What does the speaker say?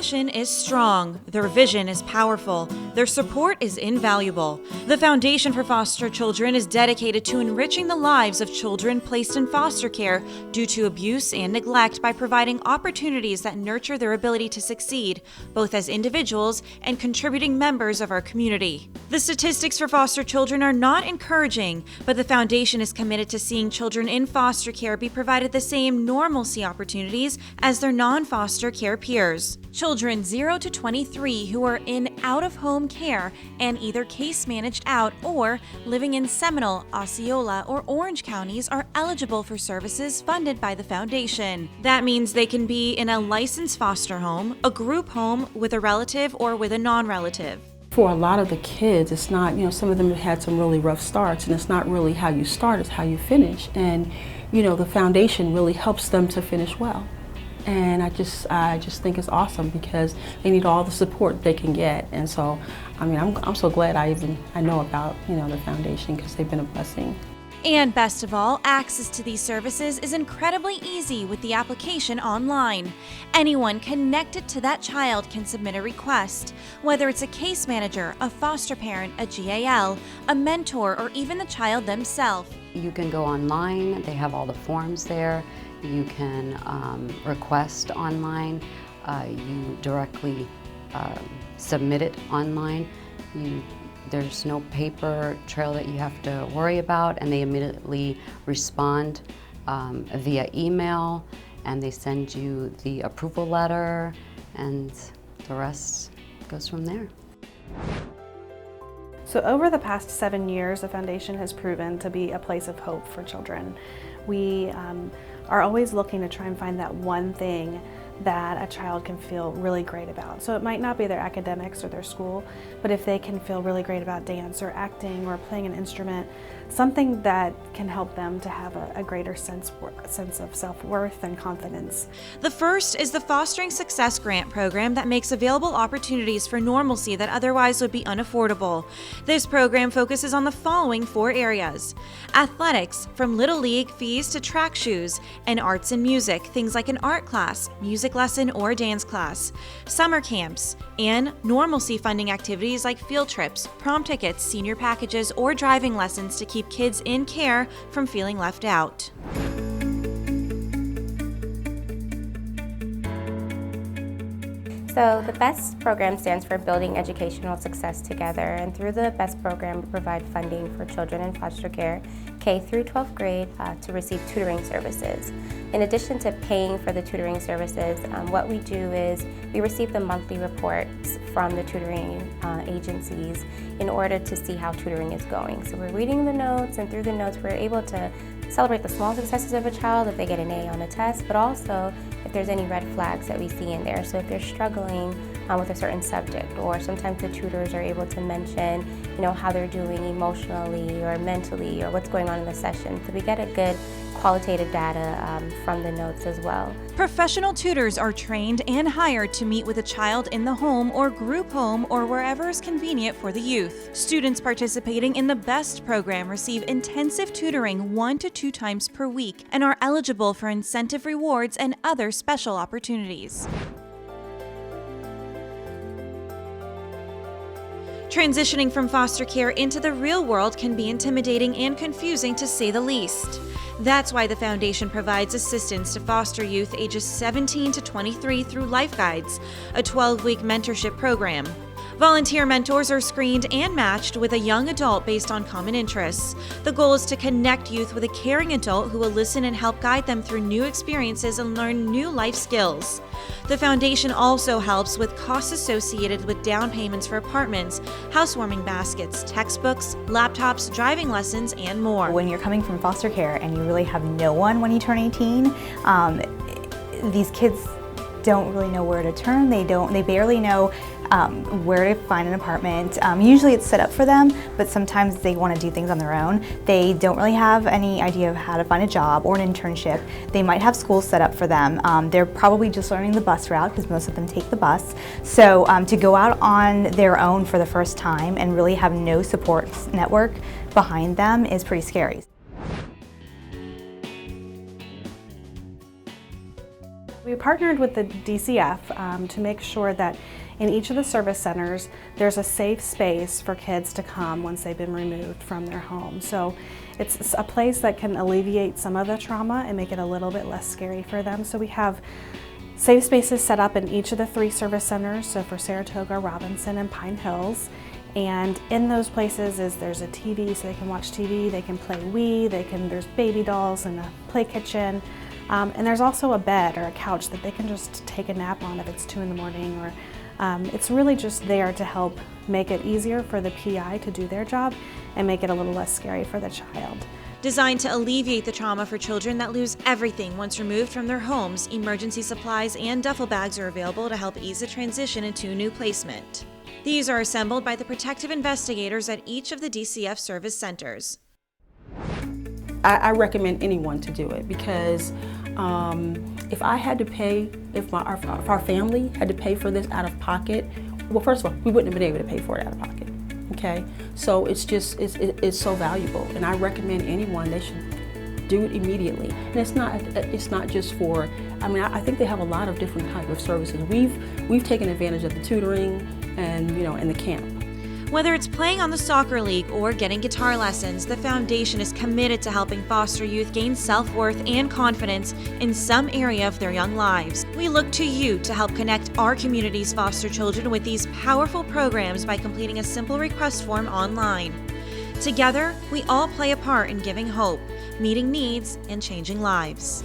passion is strong, their vision is powerful, their support is invaluable. The Foundation for Foster Children is dedicated to enriching the lives of children placed in foster care due to abuse and neglect by providing opportunities that nurture their ability to succeed, both as individuals and contributing members of our community. The statistics for foster children are not encouraging, but the Foundation is committed to seeing children in foster care be provided the same normalcy opportunities as their non-foster care peers. Children 0 to 23 who are in out-of-home care and either case-managed out or living in Seminole, Osceola, or Orange counties are eligible for services funded by the Foundation. That means they can be in a licensed foster home, a group home with a relative, or with a non-relative. For a lot of the kids, it's not, some of them have had some really rough starts, and it's not really how you start, it's how you finish. And, the Foundation really helps them to finish well. And I just think it's awesome because they need all the support they can get. And so, I'm so glad I know about, the Foundation because they've been a blessing. And best of all, access to these services is incredibly easy with the application online. Anyone connected to that child can submit a request, whether it's a case manager, a foster parent, a GAL, a mentor, or even the child themselves. You can go online, they have all the forms there. You can request online, you directly submit it online. There's no paper trail that you have to worry about, and they immediately respond via email, and they send you the approval letter, and the rest goes from there. So over the past 7 years, the Foundation has proven to be a place of hope for children. We are always looking to try and find that one thing that a child can feel really great about. So it might not be their academics or their school, but if they can feel really great about dance or acting or playing an instrument, something that can help them to have a greater sense of self-worth and confidence. The first is the Fostering Success Grant program that makes available opportunities for normalcy that otherwise would be unaffordable. This program focuses on the following 4 areas: athletics, from Little League fees to track shoes, and arts and music, things like an art class, music lesson, or dance class, summer camps, and normalcy funding activities like field trips, prom tickets, senior packages, or driving lessons to keep kids in care from feeling left out. So the BEST program stands for Building Educational Success Together, and through the BEST program we provide funding for children in foster care K through 12th grade to receive tutoring services. In addition to paying for the tutoring services, what we do is we receive the monthly reports from the tutoring agencies in order to see how tutoring is going. So we're reading the notes, and through the notes we're able to celebrate the small successes of a child if they get an A on a test, but also if there's any red flags that we see in there. So if they're struggling with a certain subject, or sometimes the tutors are able to mention, how they're doing emotionally or mentally, or what's going on in the session. So we get a good qualitative data from the notes as well. Professional tutors are trained and hired to meet with a child in the home or group home or wherever is convenient for the youth. Students participating in the BEST program receive intensive tutoring 1 to 2 times per week and are eligible for incentive rewards and other special opportunities. Transitioning from foster care into the real world can be intimidating and confusing, to say the least. That's why the Foundation provides assistance to foster youth ages 17 to 23 through Life Guides, a 12-week mentorship program. Volunteer mentors are screened and matched with a young adult based on common interests. The goal is to connect youth with a caring adult who will listen and help guide them through new experiences and learn new life skills. The Foundation also helps with costs associated with down payments for apartments, housewarming baskets, textbooks, laptops, driving lessons, and more. When you're coming from foster care and you really have no one when you turn 18, these kids don't really know where to turn. They barely know where to find an apartment. Usually it's set up for them, but sometimes they want to do things on their own. They don't really have any idea of how to find a job or an internship. They might have schools set up for them. They're probably just learning the bus route because most of them take the bus. So to go out on their own for the first time and really have no support network behind them is pretty scary. We partnered with the DCF to make sure that in each of the service centers there's a safe space for kids to come once they've been removed from their home. So it's a place that can alleviate some of the trauma and make it a little bit less scary for them. So we have safe spaces set up in each of the 3 service centers, so for Saratoga, Robinson, and Pine Hills. And in those places there's a TV, so they can watch TV, they can play Wii, there's baby dolls and a play kitchen. And there's also a bed or a couch that they can just take a nap on if it's 2 in the morning, or it's really just there to help make it easier for the PI to do their job and make it a little less scary for the child. Designed to alleviate the trauma for children that lose everything once removed from their homes, emergency supplies and duffel bags are available to help ease the transition into new placement. These are assembled by the protective investigators at each of the DCF service centers. I recommend anyone to do it because if I had to pay, if our family had to pay for this out of pocket, well, first of all, we wouldn't have been able to pay for it out of pocket. Okay, so it's so valuable, and I recommend anyone, they should do it immediately. And it's not just for, I mean, I think they have a lot of different types of services. We've taken advantage of the tutoring and and the camp. Whether it's playing on the soccer league or getting guitar lessons, the Foundation is committed to helping foster youth gain self-worth and confidence in some area of their young lives. We look to you to help connect our community's foster children with these powerful programs by completing a simple request form online. Together, we all play a part in giving hope, meeting needs, and changing lives.